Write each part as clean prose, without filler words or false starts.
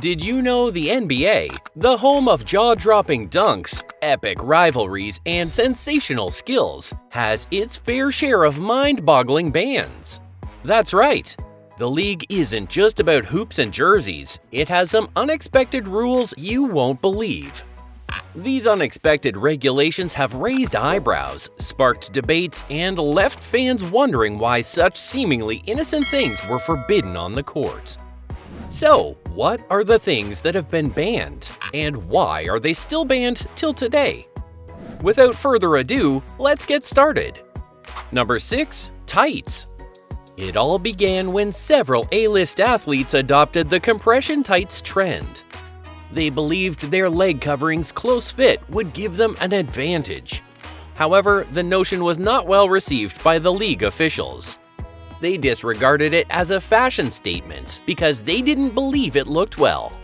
Did you know the NBA, the home of jaw-dropping dunks, epic rivalries, and sensational skills, has its fair share of mind-boggling bans? That's right! The league isn't just about hoops and jerseys, it has some unexpected rules you won't believe. These unexpected regulations have raised eyebrows, sparked debates, and left fans wondering why such seemingly innocent things were forbidden on the court. So, what are the things that have been banned, and why are they still banned till today? Without further ado, let's get started. Number 6. Tights. It all began when several A-list athletes adopted the compression tights trend. They believed their leg covering's close fit would give them an advantage. However, the notion was not well received by the league officials. They disregarded it as a fashion statement because they didn't believe it looked well.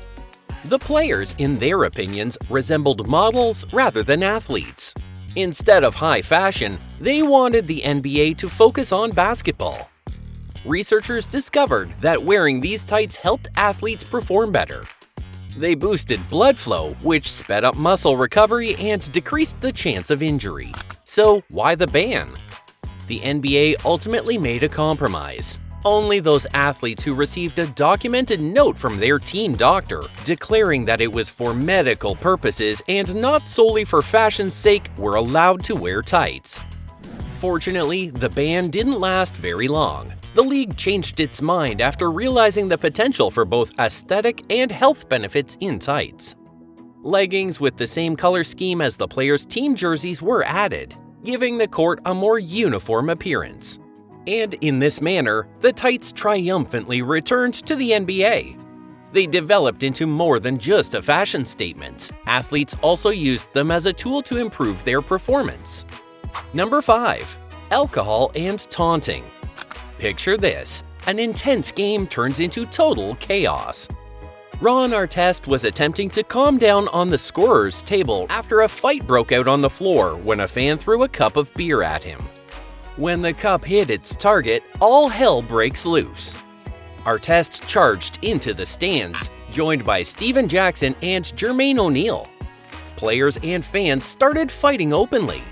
The players, in their opinions, resembled models rather than athletes. Instead of high fashion, they wanted the NBA to focus on basketball. Researchers discovered that wearing these tights helped athletes perform better. They boosted blood flow, which sped up muscle recovery and decreased the chance of injury. So why the ban? The NBA ultimately made a compromise. Only those athletes who received a documented note from their team doctor declaring that it was for medical purposes and not solely for fashion's sake were allowed to wear tights. Fortunately, the ban didn't last very long. The league changed its mind after realizing the potential for both aesthetic and health benefits in tights. Leggings with the same color scheme as the players' team jerseys were added, giving the court a more uniform appearance. And in this manner, the tights triumphantly returned to the NBA. They developed into more than just a fashion statement. Athletes also used them as a tool to improve their performance. Number 5. Alcohol and taunting. Picture this: an intense game turns into total chaos. Ron Artest was attempting to calm down on the scorer's table after a fight broke out on the floor when a fan threw a cup of beer at him. When the cup hit its target, all hell breaks loose. Artest charged into the stands, joined by Steven Jackson and Jermaine O'Neal. Players and fans started fighting openly.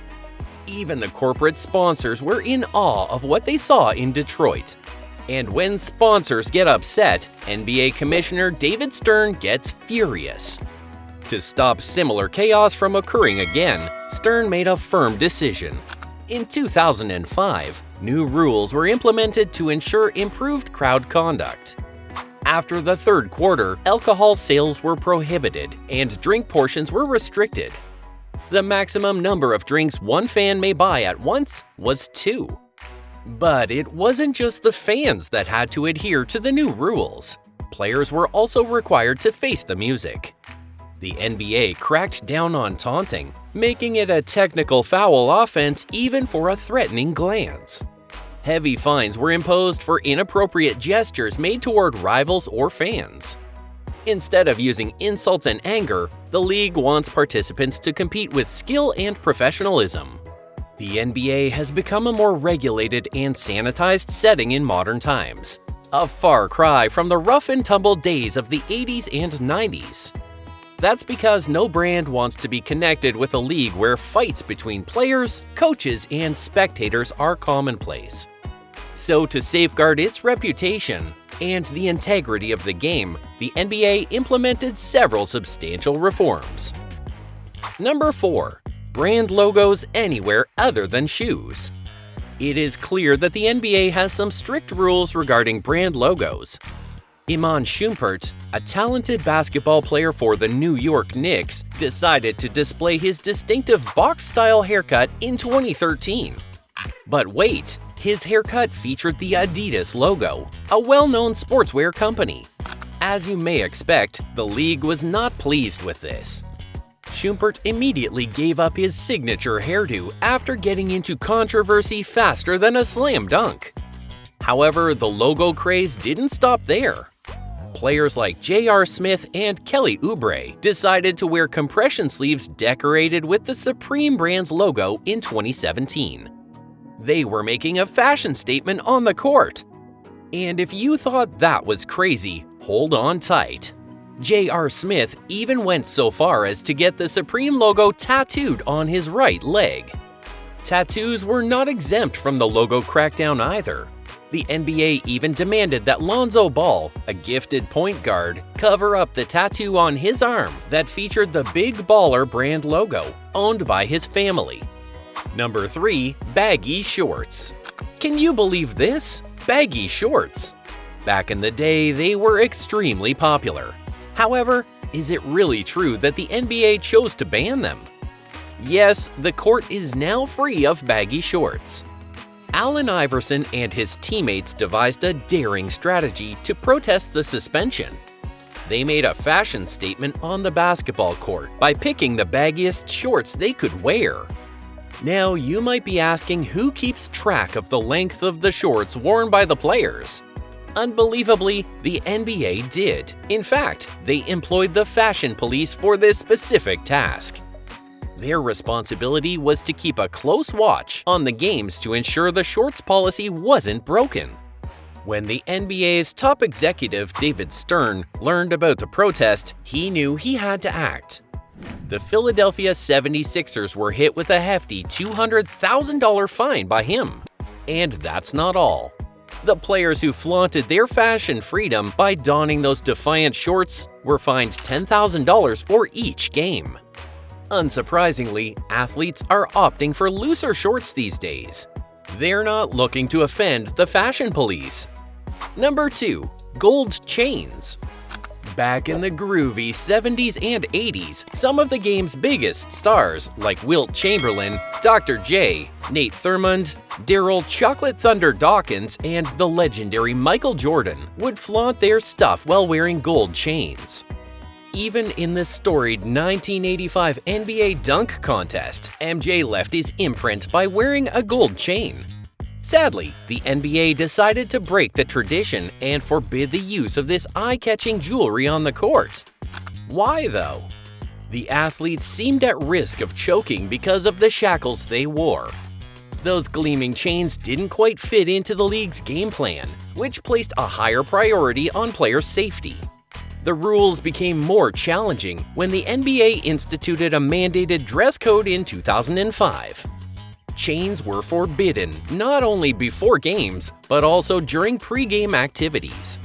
Even the corporate sponsors were in awe of what they saw in Detroit. And when sponsors get upset, NBA Commissioner David Stern gets furious. To stop similar chaos from occurring again, Stern made a firm decision. In 2005, new rules were implemented to ensure improved crowd conduct. After the third quarter, alcohol sales were prohibited and drink portions were restricted. The maximum number of drinks one fan may buy at once was 2. But it wasn't just the fans that had to adhere to the new rules. Players were also required to face the music. The NBA cracked down on taunting, making it a technical foul offense even for a threatening glance. Heavy fines were imposed for inappropriate gestures made toward rivals or fans. Instead of using insults and anger, the league wants participants to compete with skill and professionalism. The NBA has become a more regulated and sanitized setting in modern times, a far cry from the rough-and-tumble days of the 80s and 90s. That's because no brand wants to be connected with a league where fights between players, coaches, and spectators are commonplace. So to safeguard its reputation and the integrity of the game, the NBA implemented several substantial reforms. Number 4. Brand logos anywhere other than shoes. It is clear that the NBA has some strict rules regarding brand logos. Iman Shumpert, a talented basketball player for the New York Knicks, decided to display his distinctive box-style haircut in 2013. But wait, his haircut featured the Adidas logo, a well-known sportswear company. As you may expect, the league was not pleased with this. Shumpert immediately gave up his signature hairdo after getting into controversy faster than a slam dunk. However, the logo craze didn't stop there. Players like J.R. Smith and Kelly Oubre decided to wear compression sleeves decorated with the Supreme brand's logo in 2017. They were making a fashion statement on the court. And if you thought that was crazy, hold on tight. J.R. Smith even went so far as to get the Supreme logo tattooed on his right leg. Tattoos were not exempt from the logo crackdown either. The NBA even demanded that Lonzo Ball, a gifted point guard, cover up the tattoo on his arm that featured the Big Baller brand logo, owned by his family. Number 3. Baggy shorts. Can you believe this? Baggy shorts. Back in the day, they were extremely popular. However, is it really true that the NBA chose to ban them? Yes, the court is now free of baggy shorts. Allen Iverson and his teammates devised a daring strategy to protest the suspension. They made a fashion statement on the basketball court by picking the baggiest shorts they could wear. Now, you might be asking who keeps track of the length of the shorts worn by the players. Unbelievably, the NBA did. In fact, they employed the fashion police for this specific task. Their responsibility was to keep a close watch on the games to ensure the shorts policy wasn't broken. When the NBA's top executive, David Stern, learned about the protest, he knew he had to act. The Philadelphia 76ers were hit with a hefty $200,000 fine by him. And that's not all. The players who flaunted their fashion freedom by donning those defiant shorts were fined $10,000 for each game. Unsurprisingly, athletes are opting for looser shorts these days. They're not looking to offend the fashion police. Number 2. Gold chains. Back in the groovy 70s and 80s, some of the game's biggest stars, like Wilt Chamberlain, Dr. J, Nate Thurmond, Daryl Chocolate Thunder Dawkins, and the legendary Michael Jordan, would flaunt their stuff while wearing gold chains. Even in the storied 1985 NBA dunk contest, MJ left his imprint by wearing a gold chain. Sadly, the NBA decided to break the tradition and forbid the use of this eye-catching jewelry on the court. Why, though? The athletes seemed at risk of choking because of the shackles they wore. Those gleaming chains didn't quite fit into the league's game plan, which placed a higher priority on player safety. The rules became more challenging when the NBA instituted a mandated dress code in 2005. Chains were forbidden not only before games, but also during pre-game activities.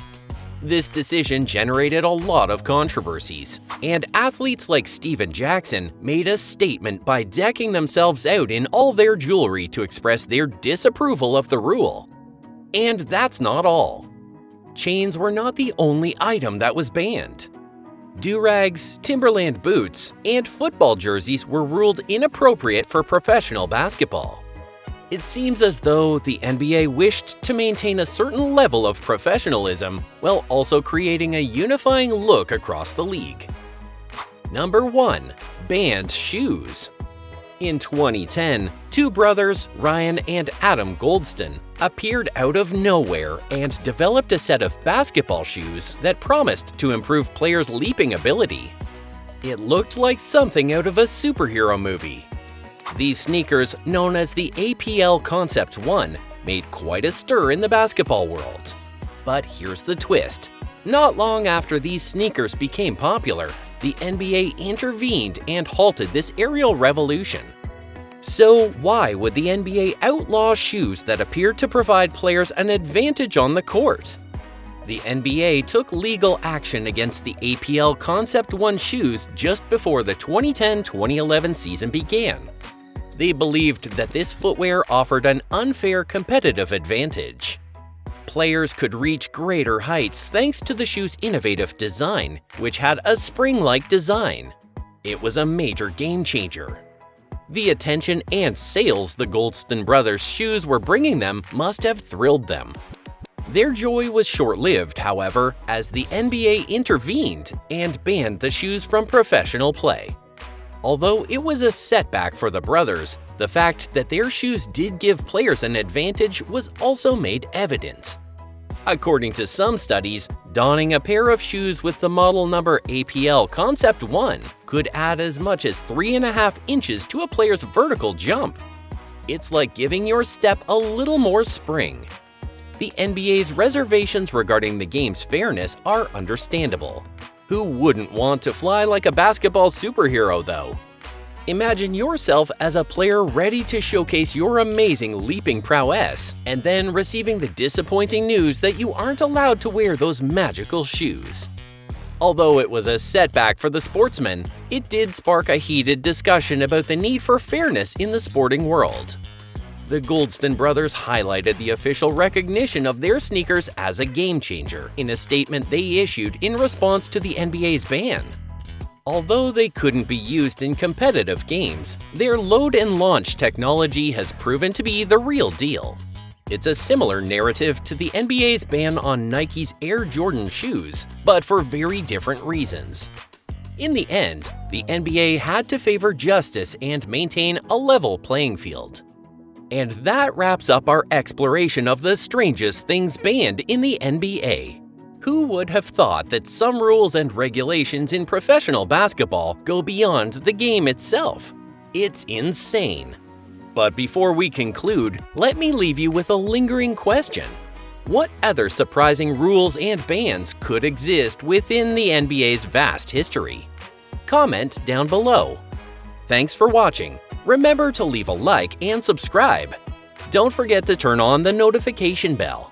This decision generated a lot of controversies, and athletes like Steven Jackson made a statement by decking themselves out in all their jewelry to express their disapproval of the rule. And that's not all. Chains were not the only item that was banned. Do-rags, Timberland boots, and football jerseys were ruled inappropriate for professional basketball. It seems as though the NBA wished to maintain a certain level of professionalism while also creating a unifying look across the league. Number 1. Banned shoes. In 2010, two brothers, Ryan and Adam Goldston, appeared out of nowhere and developed a set of basketball shoes that promised to improve players' leaping ability. It looked like something out of a superhero movie. These sneakers, known as the APL Concept 1, made quite a stir in the basketball world. But here's the twist. Not long after these sneakers became popular, the NBA intervened and halted this aerial revolution. So why would the NBA outlaw shoes that appeared to provide players an advantage on the court? The NBA took legal action against the APL Concept 1 shoes just before the 2010-2011 season began. They believed that this footwear offered an unfair competitive advantage. Players could reach greater heights thanks to the shoe's innovative design, which had a spring-like design. It was a major game changer. The attention and sales the Goldston brothers' shoes were bringing them must have thrilled them. Their joy was short-lived, however, as the NBA intervened and banned the shoes from professional play. Although it was a setback for the brothers, the fact that their shoes did give players an advantage was also made evident. According to some studies, donning a pair of shoes with the model number APL Concept 1 could add as much as 3.5 inches to a player's vertical jump. It's like giving your step a little more spring. The NBA's reservations regarding the game's fairness are understandable. Who wouldn't want to fly like a basketball superhero, though? Imagine yourself as a player ready to showcase your amazing leaping prowess, and then receiving the disappointing news that you aren't allowed to wear those magical shoes. Although it was a setback for the sportsman, it did spark a heated discussion about the need for fairness in the sporting world. The Goldston brothers highlighted the official recognition of their sneakers as a game-changer in a statement they issued in response to the NBA's ban. Although they couldn't be used in competitive games, their load and launch technology has proven to be the real deal. It's a similar narrative to the NBA's ban on Nike's Air Jordan shoes, but for very different reasons. In the end, the NBA had to favor justice and maintain a level playing field. And that wraps up our exploration of the strangest things banned in the NBA. Who would have thought that some rules and regulations in professional basketball go beyond the game itself? It's insane. But before we conclude, let me leave you with a lingering question. What other surprising rules and bans could exist within the NBA's vast history? Comment down below. Thanks for watching. Remember to leave a like and subscribe. Don't forget to turn on the notification bell.